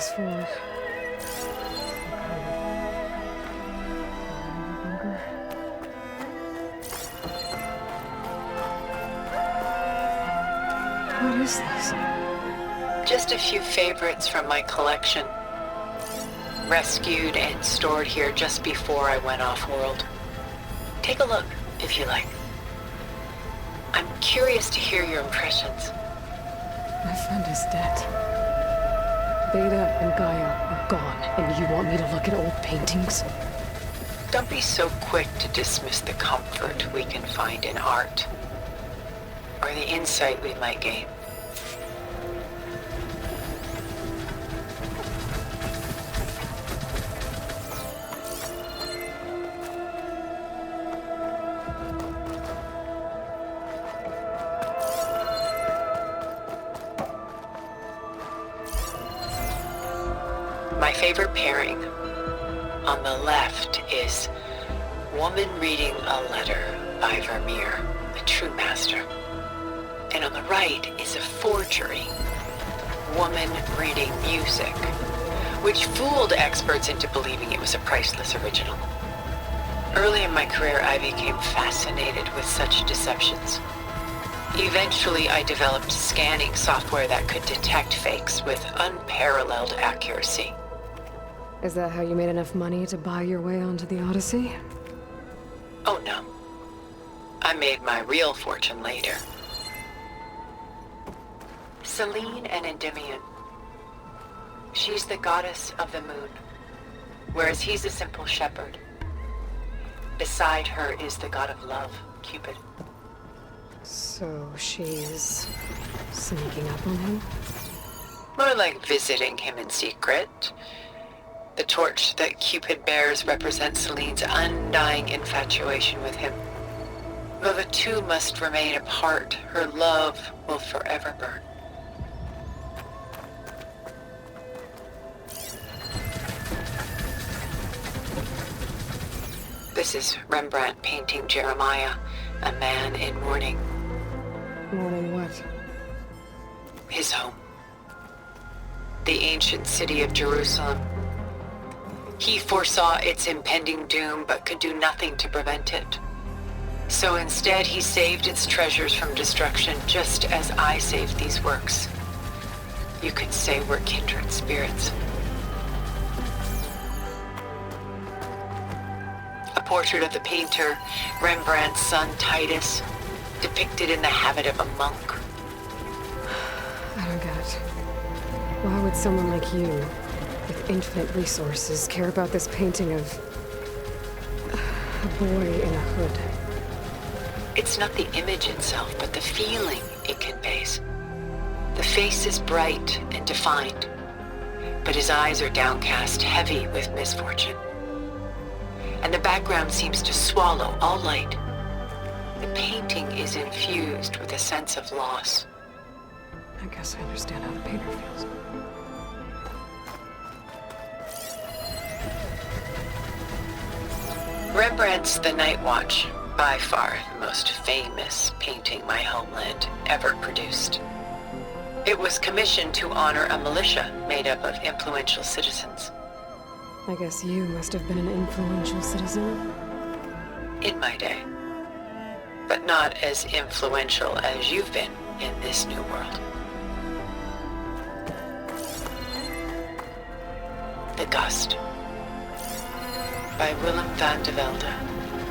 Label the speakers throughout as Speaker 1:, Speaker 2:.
Speaker 1: this for? What is this?
Speaker 2: Just a few favorites from my collection. Rescued and stored here just before I went off-world. Take a look, if you like. I'm curious to hear your impressions.
Speaker 1: My friend is dead. Beta and Gaia are gone, and you want me to look at old paintings?
Speaker 2: Don't be so quick to dismiss the comfort we can find in art, or the insight we might gain. My favorite pairing on the left is Woman Reading a Letter by Vermeer, a true master. And on the right is a forgery, Woman Reading Music, which fooled experts into believing it was a priceless original. Early in my career, I became fascinated with such deceptions. Eventually, I developed scanning software that could detect fakes with unparalleled accuracy.
Speaker 1: Is that how you made enough money to buy your way onto the Odyssey?
Speaker 2: Oh no. I made my real fortune later. Selene and Endymion. She's the goddess of the moon, whereas he's a simple shepherd. Beside her is the god of love, Cupid.
Speaker 1: So she's sneaking up on him?
Speaker 2: More like visiting him in secret. The torch that Cupid bears represents Selene's undying infatuation with him. Though the two must remain apart, her love will forever burn. This is Rembrandt painting Jeremiah, a man in mourning.
Speaker 1: Mourning what?
Speaker 2: His home. The ancient city of Jerusalem. He foresaw its impending doom, but could do nothing to prevent it. So instead, he saved its treasures from destruction, just as I saved these works. You could say we're kindred spirits. A portrait of the painter, Rembrandt's son Titus, depicted in the habit of a monk.
Speaker 1: I don't get it. Why would someone like you, with infinite resources, care about this painting of a boy in a hood?
Speaker 2: It's not the image itself, but the feeling it conveys. The face is bright and defined, but his eyes are downcast, heavy with misfortune. And the background seems to swallow all light. The painting is infused with a sense of loss.
Speaker 1: I guess I understand how the painter feels.
Speaker 2: Rembrandt's The Night Watch, by far the most famous painting my homeland ever produced. It was commissioned to honor a militia made up of influential citizens.
Speaker 1: I guess you must have been an influential citizen.
Speaker 2: In my day. But not as influential as you've been in this new world. The Gust, by Willem van de Velde,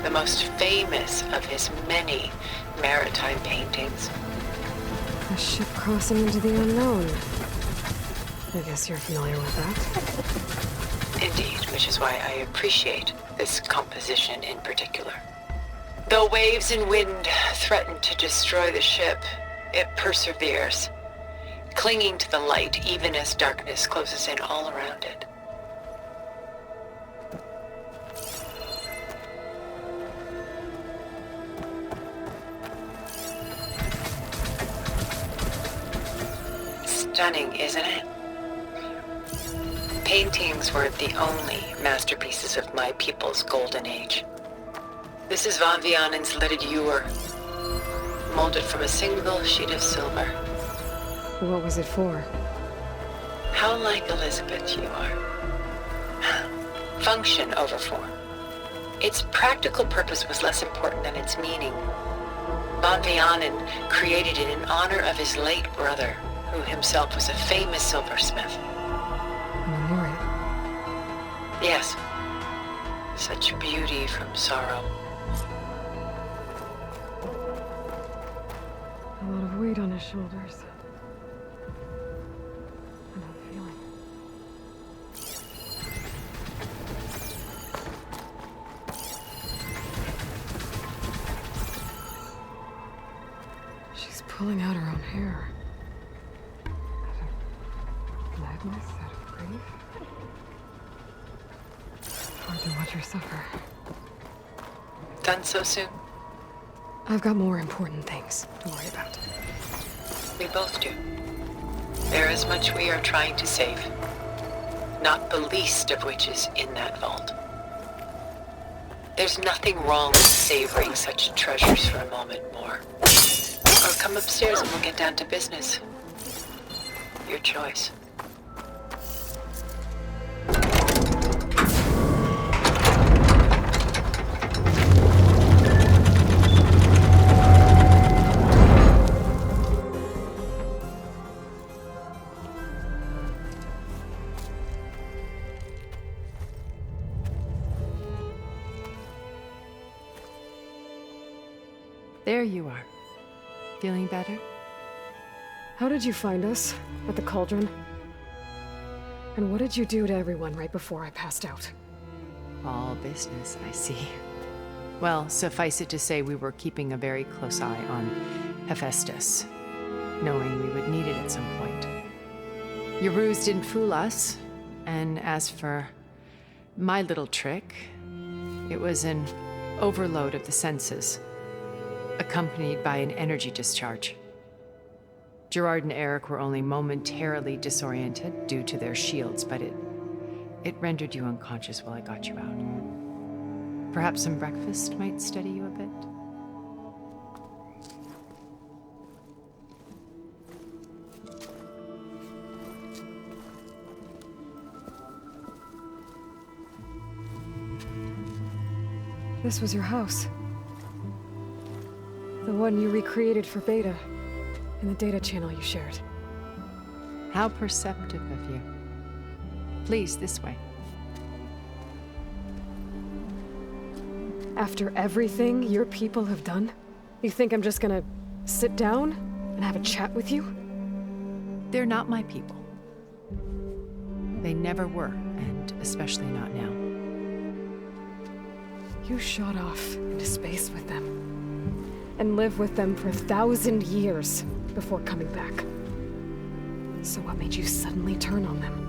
Speaker 2: the most famous of his many maritime paintings.
Speaker 1: A ship crossing into the unknown. I guess you're familiar with that.
Speaker 2: Indeed, which is why I appreciate this composition in particular. Though waves and wind threaten to destroy the ship, it perseveres, clinging to the light even as darkness closes in all around it. Stunning, isn't it? Paintings weren't the only masterpieces of my people's golden age. This is Van Vianen's Leaded Ewer, molded from a single sheet of silver.
Speaker 1: What was it for?
Speaker 2: How like Elizabeth you are. Function over form. Its practical purpose was less important than its meaning. Von Vianen created it in honor of his late brother, who himself was a famous silversmith.
Speaker 1: Memorial.
Speaker 2: Yes. Such beauty from sorrow.
Speaker 1: A lot of weight on his shoulders. And I'm feeling. She's pulling out her own hair. Out of madness, out of grief. Hard to watch her suffer.
Speaker 2: Done so soon?
Speaker 1: I've got more important things to worry about.
Speaker 2: We both do. There is much we are trying to save. Not the least of which is in that vault. There's nothing wrong with savoring such treasures for a moment more. Or come upstairs and we'll get down to business. Your choice.
Speaker 3: There you are. Feeling better?
Speaker 1: How did you find us? At the cauldron? And what did you do to everyone right before I passed out?
Speaker 3: All business, I see. Well, suffice it to say we were keeping a very close eye on Hephaestus, knowing we would need it at some point. Your ruse didn't fool us, and as for my little trick, it was an overload of the senses, accompanied by an energy discharge. Gerard and Eric were only momentarily disoriented due to their shields, but it rendered you unconscious while I got you out. Perhaps some breakfast might steady you a bit?
Speaker 1: This was your house. The one you recreated for Beta, in the data channel you shared.
Speaker 3: How perceptive of you. Please, this way.
Speaker 1: After everything your people have done, you think I'm just gonna sit down and have a chat with you?
Speaker 3: They're not my people. They never were, and especially not now.
Speaker 1: You shot off into space with them, and lived with them for 1,000 years before coming back. So what made you suddenly turn on them?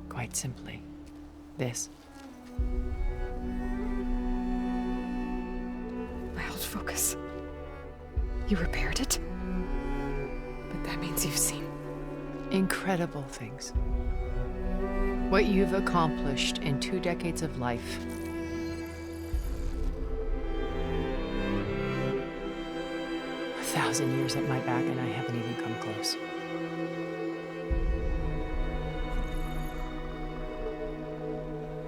Speaker 3: Quite simply, this.
Speaker 1: My old focus. You repaired it? But that means you've seen.
Speaker 3: Incredible things. What you've accomplished in 2 decades of life. A 1,000 years at my back and I haven't even come close.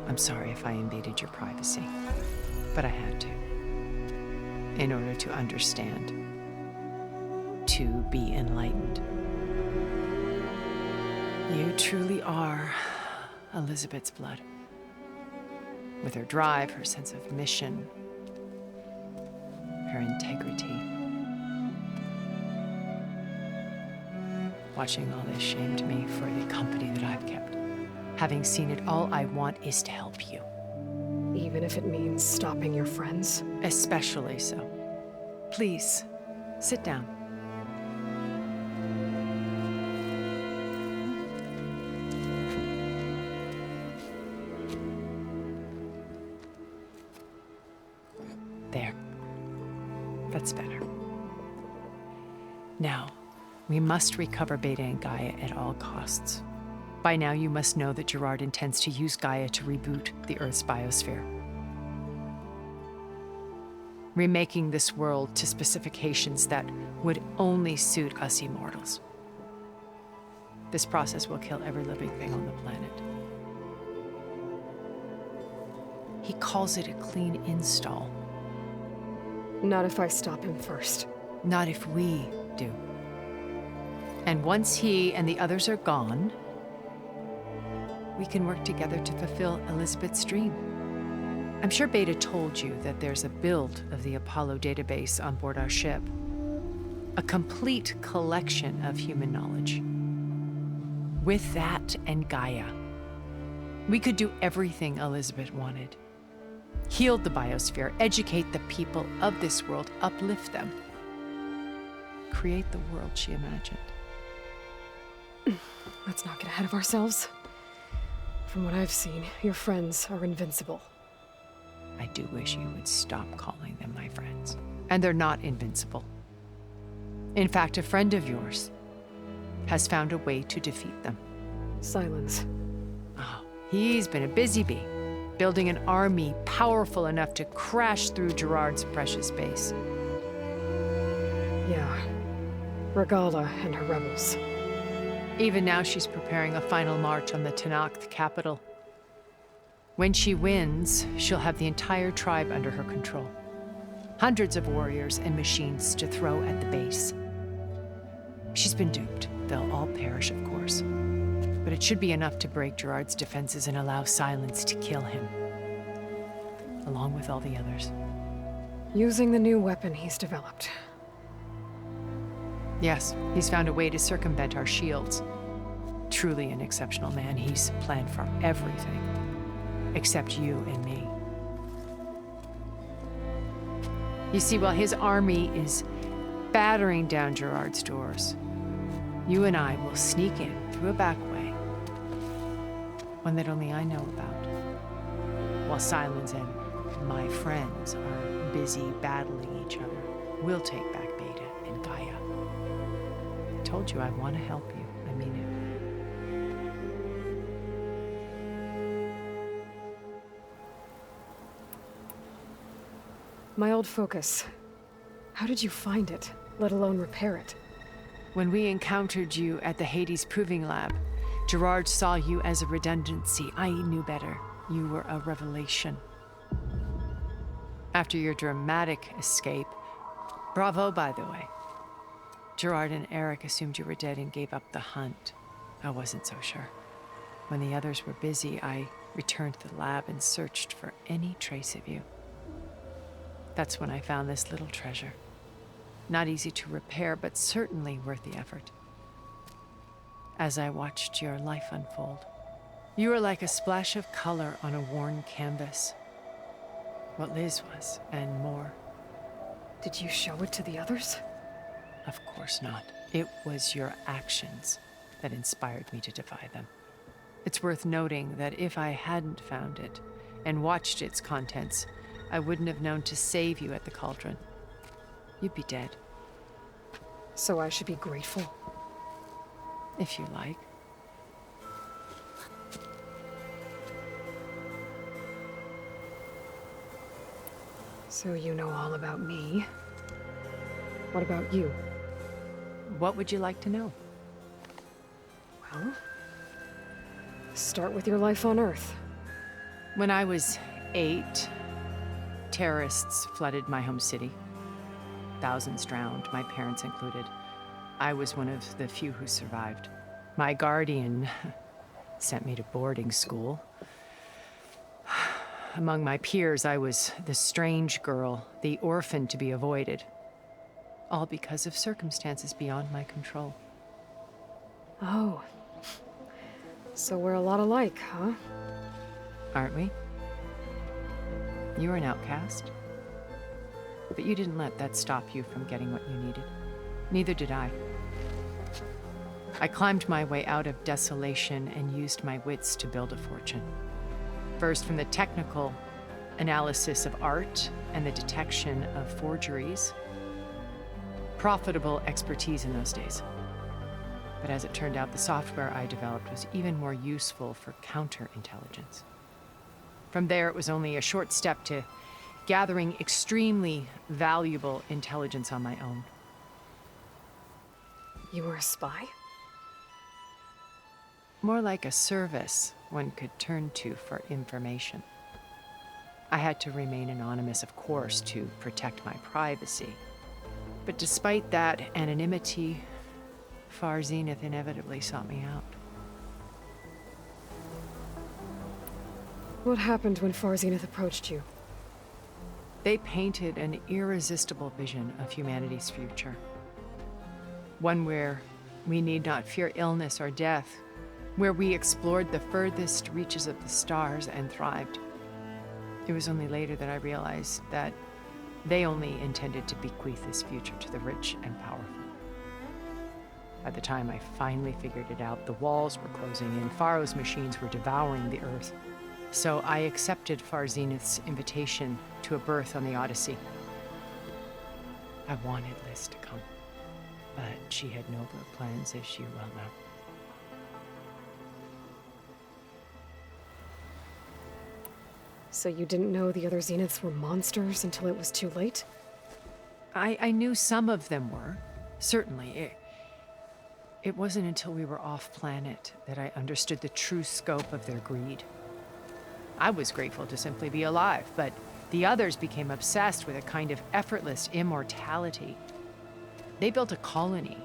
Speaker 3: I'm sorry if I invaded your privacy, but I had to. In order to understand. To be enlightened. You truly are Elizabeth's blood. With her drive, her sense of mission, her integrity. Watching all this shamed me for the company that I've kept. Having seen it, all I want is to help you.
Speaker 1: Even if it means stopping your friends?
Speaker 3: Especially so. Please, sit down. There. That's better. Now, we must recover Beta and Gaia at all costs. By now, you must know that Gerard intends to use Gaia to reboot the Earth's biosphere. Remaking this world to specifications that would only suit us immortals. This process will kill every living thing on the planet. He calls it a clean install.
Speaker 1: Not if I stop him first.
Speaker 3: Not if we do. And once he and the others are gone, we can work together to fulfill Elizabeth's dream. I'm sure Beta told you that there's a build of the Apollo database on board our ship. A complete collection of human knowledge. With that and Gaia, we could do everything Elizabeth wanted. Heal the biosphere, educate the people of this world, uplift them. Create the world she imagined.
Speaker 1: Let's not get ahead of ourselves. From what I've seen, your friends are invincible.
Speaker 3: I do wish you would stop calling them my friends. And they're not invincible. In fact, a friend of yours has found a way to defeat them.
Speaker 1: Silence.
Speaker 3: Oh, he's been a busy bee, building an army powerful enough to crash through Gerard's precious base.
Speaker 1: Yeah. Regala and her rebels.
Speaker 3: Even now, she's preparing a final march on the Tenakth capital. When she wins, she'll have the entire tribe under her control. Hundreds of warriors and machines to throw at the base. She's been duped. They'll all perish, of course. But it should be enough to break Gerard's defenses and allow Silence to kill him. Along with all the others.
Speaker 1: Using the new weapon he's developed.
Speaker 3: Yes, he's found a way to circumvent our shields. Truly an exceptional man. He's planned for everything. Except you and me. You see, while his army is battering down Gerard's doors, you and I will sneak in through a back way, one that only I know about, while Silence and my friends are busy battling each other. We'll take back Beta and Gaia. I told you I want to help you. I mean it.
Speaker 1: My old focus. How did you find it, let alone repair it?
Speaker 3: When we encountered you at the Hades Proving Lab, Gerard saw you as a redundancy. I knew better. You were a revelation. After your dramatic escape, bravo, by the way. Gerard and Eric assumed you were dead and gave up the hunt. I wasn't so sure. When the others were busy, I returned to the lab and searched for any trace of you. That's when I found this little treasure. Not easy to repair, but certainly worth the effort. As I watched your life unfold, you were like a splash of color on a worn canvas. What Liz was, and more.
Speaker 1: Did you show it to the others?
Speaker 3: Of course not. It was your actions that inspired me to defy them. It's worth noting that if I hadn't found it and watched its contents, I wouldn't have known to save you at the cauldron. You'd be dead.
Speaker 1: So I should be grateful?
Speaker 3: If you like.
Speaker 1: So you know all about me. What about you?
Speaker 3: What would you like to know?
Speaker 1: Well, start with your life on Earth.
Speaker 3: When I was 8, terrorists flooded my home city. Thousands drowned, my parents included. I was one of the few who survived. My guardian sent me to boarding school. Among my peers, I was the strange girl, the orphan to be avoided. All because of circumstances beyond my control.
Speaker 1: Oh. So we're a lot alike, huh?
Speaker 3: Aren't we? You were an outcast. But you didn't let that stop you from getting what you needed. Neither did I. I climbed my way out of desolation and used my wits to build a fortune. First, from the technical analysis of art and the detection of forgeries. Profitable expertise in those days. But as it turned out, the software I developed was even more useful for counterintelligence. From there, it was only a short step to gathering extremely valuable intelligence on my own.
Speaker 1: You were a spy?
Speaker 3: more like a service one could turn to for information. I had to remain anonymous, of course, to protect my privacy. But despite that anonymity, Far Zenith inevitably sought me out.
Speaker 1: What happened when Far Zenith approached you?
Speaker 3: They painted an irresistible vision of humanity's future. One where we need not fear illness or death, where we explored the furthest reaches of the stars and thrived. It was only later that I realized that they only intended to bequeath this future to the rich and powerful. By the time I finally figured it out, the walls were closing in, Faro's machines were devouring the Earth. So I accepted Far Zenith's invitation to a berth on the Odyssey. I wanted Liz to come, but she had nobler plans, as you well know.
Speaker 1: So you didn't know the other Zeniths were monsters until it was too late?
Speaker 3: I knew some of them were, certainly. It wasn't until we were off-planet that I understood the true scope of their greed. I was grateful to simply be alive, but the others became obsessed with a kind of effortless immortality. They built a colony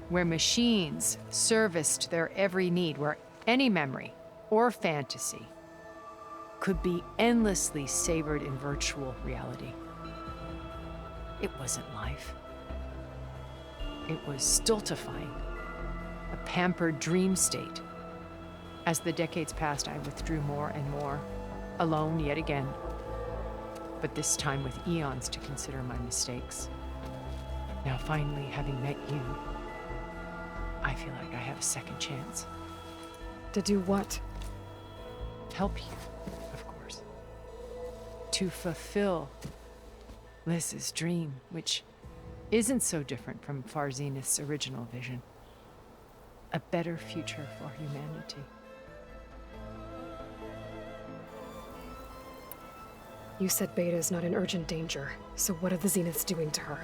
Speaker 3: where machines serviced their every need, where any memory or fantasy could be endlessly savored in virtual reality. It wasn't life. It was stultifying, a pampered dream state. As the decades passed, I withdrew more and more, alone yet again, but this time with eons to consider my mistakes. Now finally, having met you, I feel like I have a second chance.
Speaker 1: To do what?
Speaker 3: Help you, of course. To fulfill Liz's dream, which isn't so different from Far Zenith's original vision. A better future for humanity.
Speaker 1: You said Beta is not in urgent danger, so what are the Zeniths doing to her?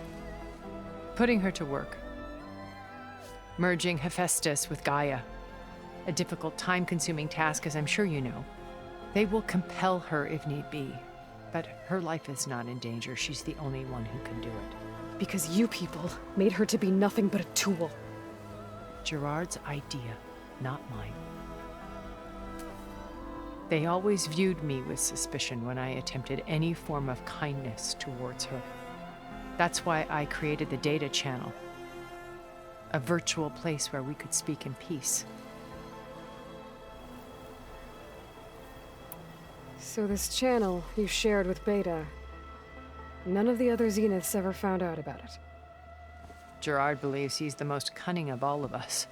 Speaker 3: Putting her to work. Merging Hephaestus with Gaia. A difficult, time-consuming task, as I'm sure you know. They will compel her if need be. But her life is not in danger. She's the only one who can do it.
Speaker 1: Because you people made her to be nothing but a tool.
Speaker 3: Gerard's idea, not mine. They always viewed me with suspicion when I attempted any form of kindness towards her. That's why I created the data channel. A virtual place where we could speak in peace.
Speaker 1: So this channel you shared with Beta, none of the other Zeniths ever found out about it.
Speaker 3: Gerard believes he's the most cunning of all of us.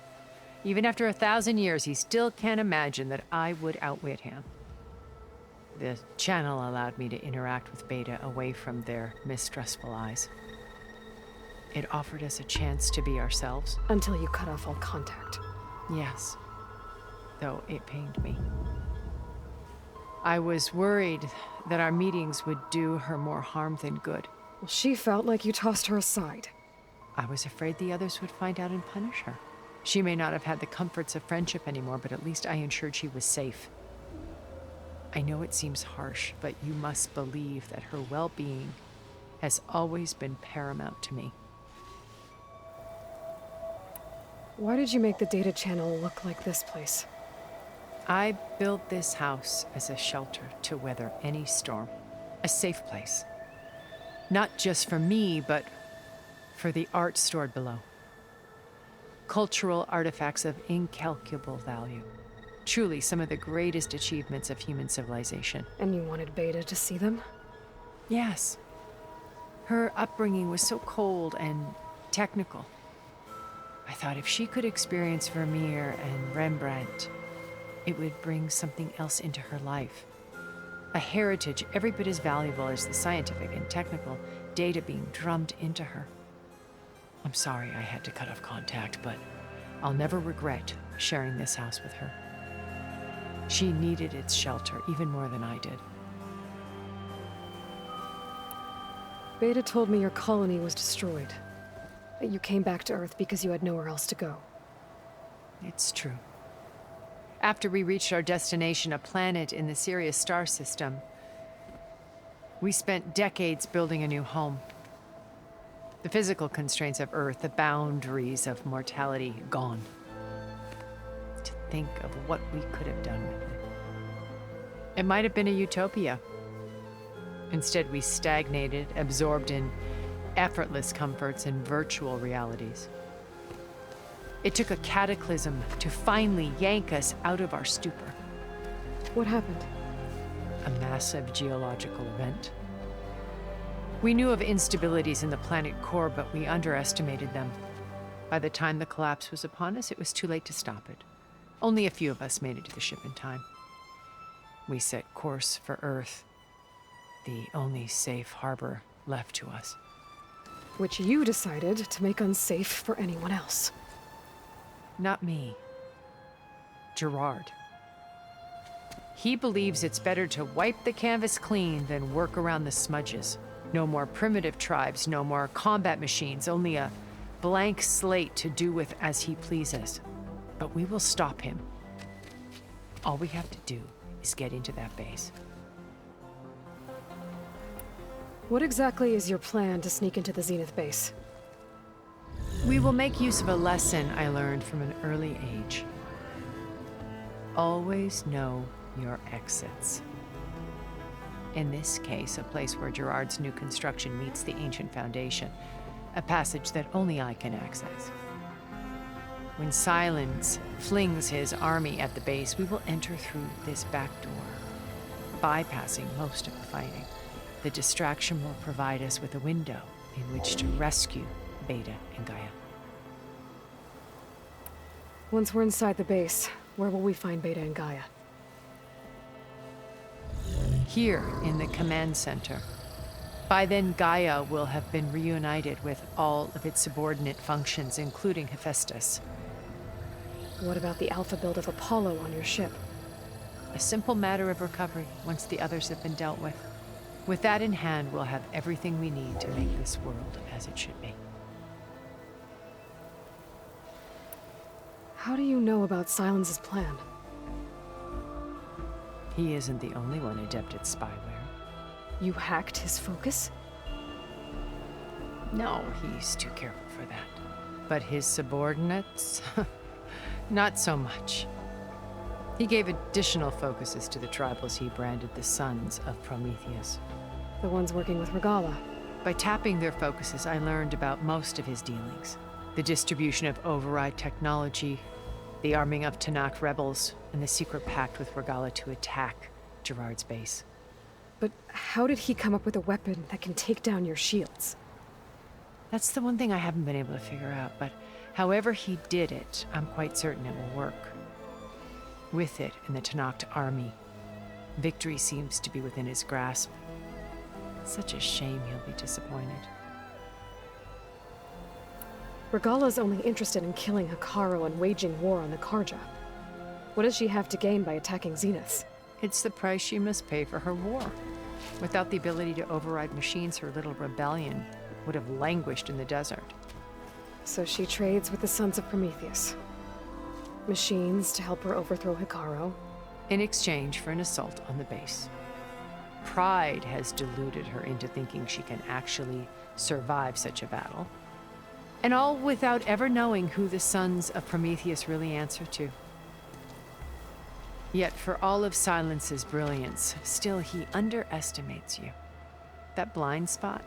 Speaker 3: Even after 1,000 years, he still can't imagine that I would outwit him. The channel allowed me to interact with Beta away from their mistrustful eyes. It offered us a chance to be ourselves.
Speaker 1: Until you cut off all contact.
Speaker 3: Yes, though it pained me. I was worried that our meetings would do her more harm than good.
Speaker 1: Well, she felt like you tossed her aside.
Speaker 3: I was afraid the others would find out and punish her. She may not have had the comforts of friendship anymore, but at least I ensured she was safe. I know it seems harsh, but you must believe that her well-being has always been paramount to me.
Speaker 1: Why did you make the data channel look like this place?
Speaker 3: I built this house as a shelter to weather any storm. A safe place. Not just for me, but for the art stored below. Cultural artifacts of incalculable value. Truly some of the greatest achievements of human civilization.
Speaker 1: And you wanted Beta to see them?
Speaker 3: Yes. Her upbringing was so cold and technical. I thought if she could experience Vermeer and Rembrandt, it would bring something else into her life. A heritage every bit as valuable as the scientific and technical data being drummed into her. I'm sorry I had to cut off contact, but I'll never regret sharing this house with her. She needed its shelter even more than I did.
Speaker 1: Beta told me your colony was destroyed. That you came back to Earth because you had nowhere else to go.
Speaker 3: It's true. After we reached our destination, a planet in the Sirius star system, we spent decades building a new home. The physical constraints of Earth, the boundaries of mortality, gone. To think of what we could have done with it. It might have been a utopia. Instead, we stagnated, absorbed in effortless comforts and virtual realities. It took a cataclysm to finally yank us out of our stupor.
Speaker 1: What happened?
Speaker 3: A massive geological event. We knew of instabilities in the planet core, but we underestimated them. By the time the collapse was upon us, it was too late to stop it. Only a few of us made it to the ship in time. We set course for Earth, the only safe harbor left to us.
Speaker 1: Which you decided to make unsafe for anyone else.
Speaker 3: Not me. Gerard. He believes it's better to wipe the canvas clean than work around the smudges. No more primitive tribes, no more combat machines, only a blank slate to do with as he pleases. But we will stop him. All we have to do is get into that base.
Speaker 1: What exactly is your plan to sneak into the Zenith base?
Speaker 3: We will make use of a lesson I learned from an early age. Always know your exits. In this case, a place where Gerard's new construction meets the ancient foundation, a passage that only I can access. When Silence flings his army at the base, we will enter through this back door, bypassing most of the fighting. The distraction will provide us with a window in which to rescue Beta and Gaia.
Speaker 1: Once we're inside the base, where will we find Beta and Gaia?
Speaker 3: Here in the command center. By then, Gaia will have been reunited with all of its subordinate functions, including Hephaestus.
Speaker 1: What about the alpha build of Apollo on your ship?
Speaker 3: A simple matter of recovery once the others have been dealt with. With that in hand, we'll have everything we need to make this world as it should be.
Speaker 1: How do you know about Silence's plan?
Speaker 3: He isn't the only one adept at spyware.
Speaker 1: You hacked his focus?
Speaker 3: No, he's too careful for that. But his subordinates? Not so much. He gave additional focuses to the tribals he branded the Sons of Prometheus.
Speaker 1: The ones working with Regala.
Speaker 3: By tapping their focuses, I learned about most of his dealings. The distribution of override technology, the arming of Tanakh rebels, and the secret pact with Regala to attack Gerard's base.
Speaker 1: But how did he come up with a weapon that can take down your shields?
Speaker 3: That's the one thing I haven't been able to figure out, but however he did it, I'm quite certain it will work. With it in the Tanakh army, victory seems to be within his grasp. Such a shame he'll be disappointed.
Speaker 1: Regala's only interested in killing Hekarro and waging war on the Karja. What does she have to gain by attacking Zenith?
Speaker 3: It's the price she must pay for her war. Without the ability to override machines, her little rebellion would have languished in the desert.
Speaker 1: So she trades with the Sons of Prometheus. Machines to help her overthrow Hekarro.
Speaker 3: In exchange for an assault on the base. Pride has deluded her into thinking she can actually survive such a battle. And all without ever knowing who the Sons of Prometheus really answer to. Yet for all of Silence's brilliance, still he underestimates you. That blind spot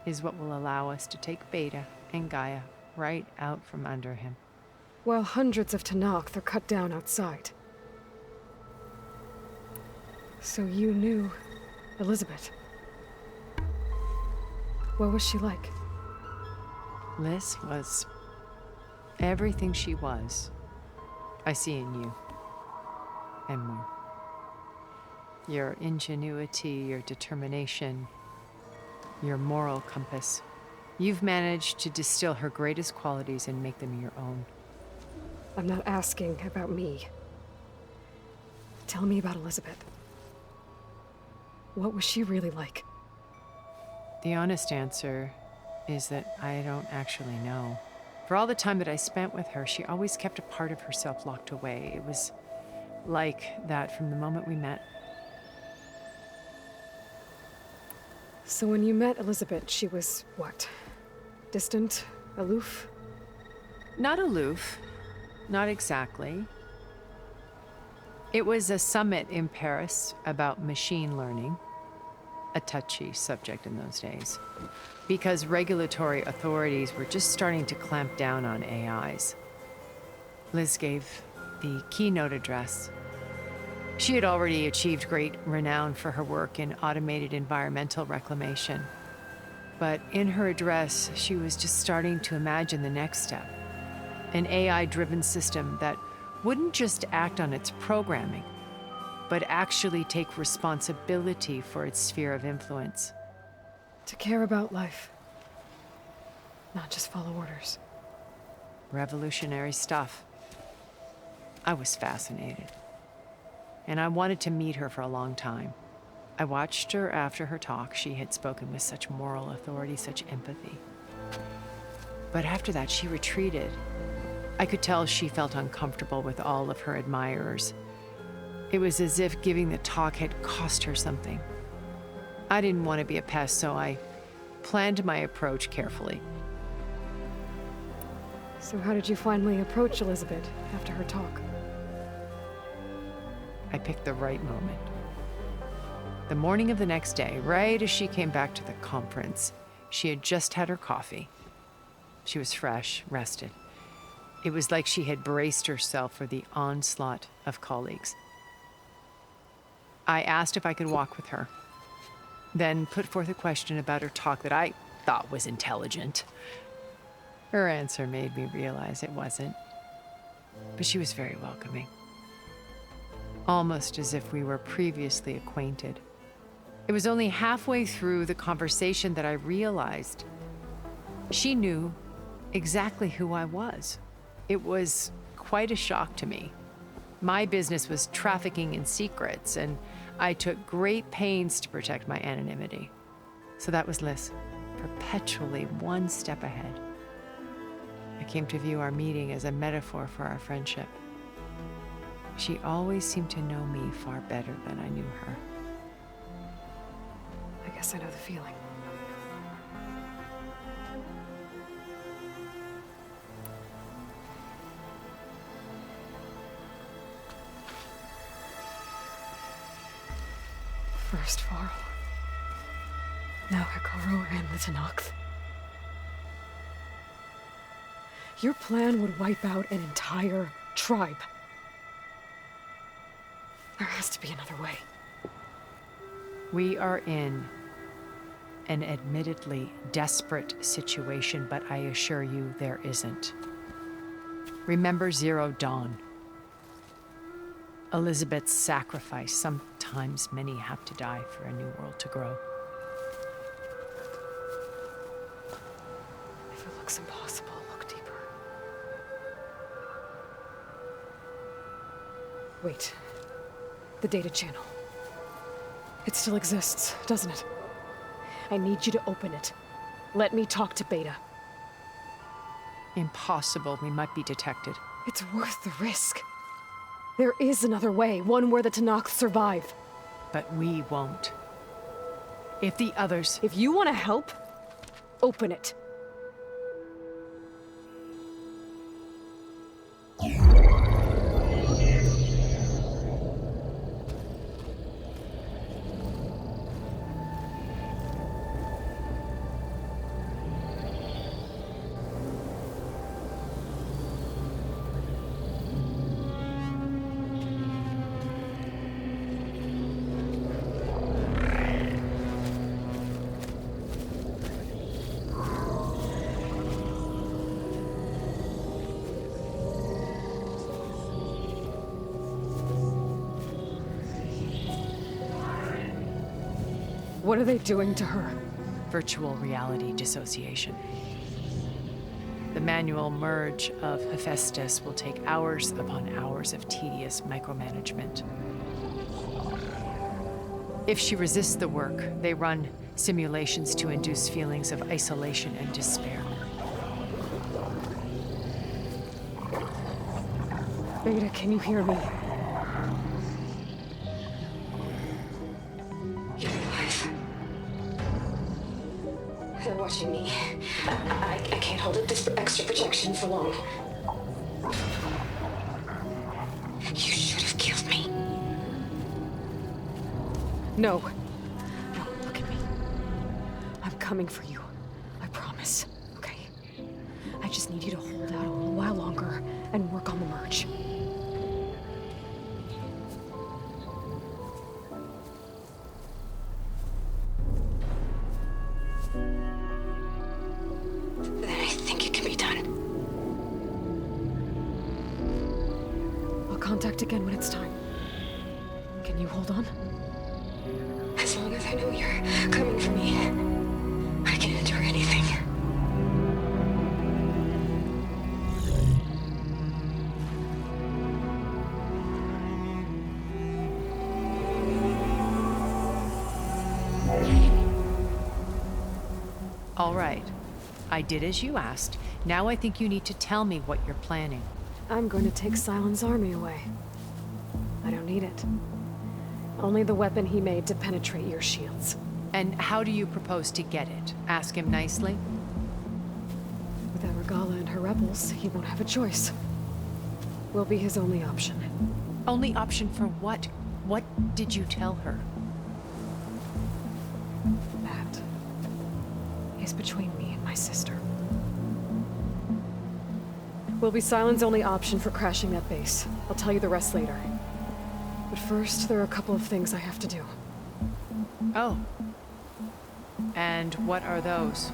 Speaker 3: is what will allow us to take Beta and Gaia right out from under him.
Speaker 1: While hundreds of Tanakh are cut down outside. So you knew Elizabeth. What was she like?
Speaker 3: Liz was everything she was. I see in you. And more. Your ingenuity, your determination, your moral compass. You've managed to distill her greatest qualities and make them your own.
Speaker 1: I'm not asking about me. Tell me about Elizabeth. What was she really like?
Speaker 3: The honest answer is that I don't actually know. For all the time that I spent with her, she always kept a part of herself locked away. It was like that from the moment we met.
Speaker 1: So when you met Elizabeth, she was what? Distant? Aloof?
Speaker 3: Not aloof. Not exactly. It was a summit in Paris about machine learning, a touchy subject in those days, because regulatory authorities were just starting to clamp down on AIs. Liz gave the keynote address. She had already achieved great renown for her work in automated environmental reclamation. But in her address, she was just starting to imagine the next step, an AI-driven system that wouldn't just act on its programming, but actually take responsibility for its sphere of influence.
Speaker 1: To care about life. Not just follow orders.
Speaker 3: Revolutionary stuff. I was fascinated. And I wanted to meet her for a long time. I watched her after her talk. She had spoken with such moral authority, such empathy. But after that, she retreated. I could tell she felt uncomfortable with all of her admirers. It was as if giving the talk had cost her something. I didn't want to be a pest, so I planned my approach carefully.
Speaker 1: So how did you finally approach Elizabeth after her talk?
Speaker 3: I picked the right moment. The morning of the next day, right as she came back to the conference, she had just had her coffee. She was fresh, rested. It was like she had braced herself for the onslaught of colleagues. I asked if I could walk with her, then put forth a question about her talk that I thought was intelligent. Her answer made me realize it wasn't, but she was very welcoming. Almost as if we were previously acquainted. It was only halfway through the conversation that I realized she knew exactly who I was. It was quite a shock to me. My business was trafficking in secrets, and I took great pains to protect my anonymity. So that was Liz, perpetually one step ahead. I came to view our meeting as a metaphor for our friendship. She always seemed to know me far better than I knew her.
Speaker 1: I guess I know the feeling. First Varl. Now Hikaru and the Tenakth. Your plan would wipe out an entire tribe. There has to be another way.
Speaker 3: We are in an admittedly desperate situation, but I assure you there isn't. Remember Zero Dawn. Elizabeth's sacrifice. Sometimes many have to die for a new world to grow.
Speaker 1: If it looks impossible, look deeper. Wait. The data channel. It still exists, doesn't it? I need you to open it. Let me talk to Beta.
Speaker 3: Impossible. We might be detected.
Speaker 1: It's worth the risk. There is another way, one where the Tenakth survive.
Speaker 3: But we won't. If the others...
Speaker 1: If you want to help, open it. What are they doing to her?
Speaker 3: Virtual reality dissociation. The manual merge of Hephaestus will take hours upon hours of tedious micromanagement. If she resists the work, they run simulations to induce feelings of isolation and despair.
Speaker 1: Beta, can you hear me?
Speaker 4: You're alive. They're watching me. I can't hold up this extra protection for long. You should have killed me.
Speaker 1: No. No, look at me. I'm coming for you. I promise. Okay? I just need you to hold out a little while longer and work on the merge.
Speaker 4: Then I think it can be done.
Speaker 1: I'll contact again when it's time. Can you hold on?
Speaker 4: As long as I know you're coming for me, I can endure anything.
Speaker 3: All right. I did as you asked. Now I think you need to tell me what you're planning.
Speaker 1: I'm going to take Silent's army away. I don't need it. Only the weapon he made to penetrate your shields.
Speaker 3: And how do you propose to get it? Ask him nicely?
Speaker 1: Without Regala and her rebels, he won't have a choice. We'll be his only option.
Speaker 3: Only option for what? What did you tell her?
Speaker 1: That is between me and my sister. Will be Silent's only option for crashing that base. I'll tell you the rest later. But first, there are a couple of things I have to do.
Speaker 3: Oh. And what are those?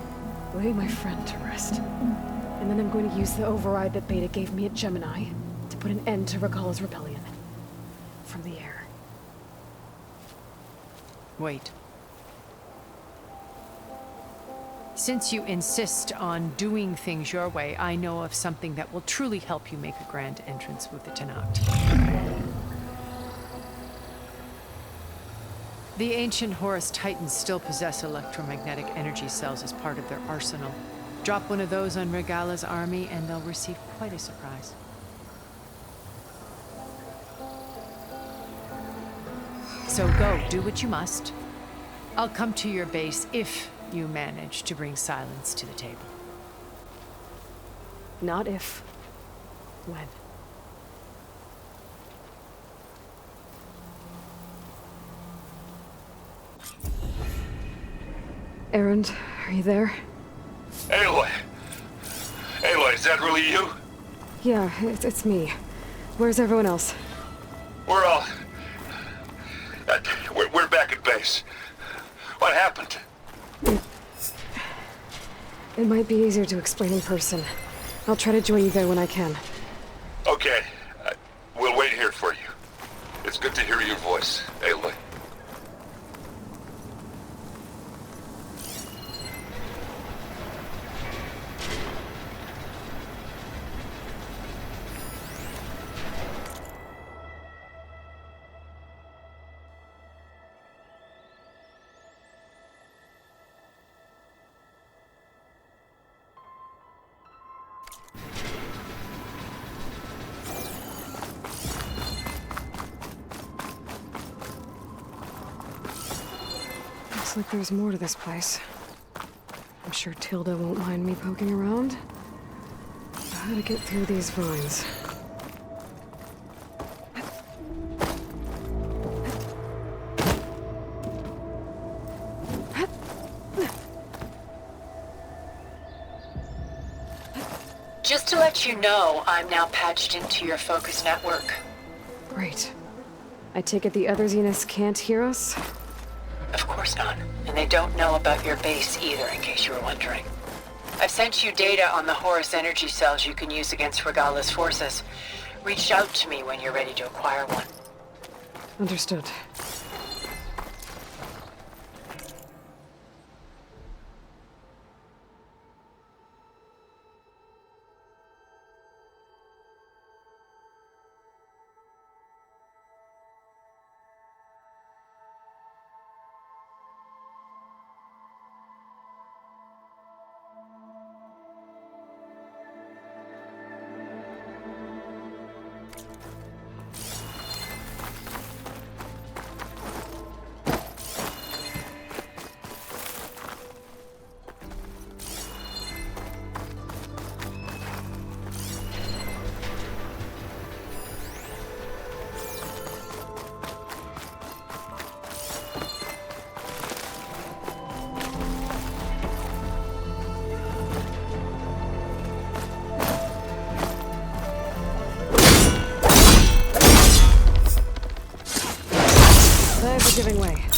Speaker 1: Lay my friend to rest. And then I'm going to use the override that Beta gave me at Gemini to put an end to Regala's rebellion. From the air.
Speaker 3: Wait. Since you insist on doing things your way, I know of something that will truly help you make a grand entrance with the Tenakth. The ancient Horus Titans still possess electromagnetic energy cells as part of their arsenal. Drop one of those on Regala's army and they'll receive quite a surprise. So go, do what you must. I'll come to your base if you manage to bring Silence to the table.
Speaker 1: Not if. When. Erend, are you there?
Speaker 5: Aloy! Aloy, is that really you?
Speaker 1: Yeah, it's me. Where's everyone else?
Speaker 5: We're all... we're back at base. What happened?
Speaker 1: It might be easier to explain in person. I'll try to join you there when I can.
Speaker 5: Okay. We'll wait here for you. It's good to hear your voice, Aloy.
Speaker 1: Looks like there's more to this place. I'm sure Tilda won't mind me poking around. How to get through these vines?
Speaker 2: Just to let you know, I'm now patched into your focus network.
Speaker 1: Great. I take it the other Zeniths can't hear us?
Speaker 2: Of course not. And they don't know about your base either, in case you were wondering. I've sent you data on the Horus energy cells you can use against Regala's forces. Reach out to me when you're ready to acquire one.
Speaker 1: Understood. Plans are giving way.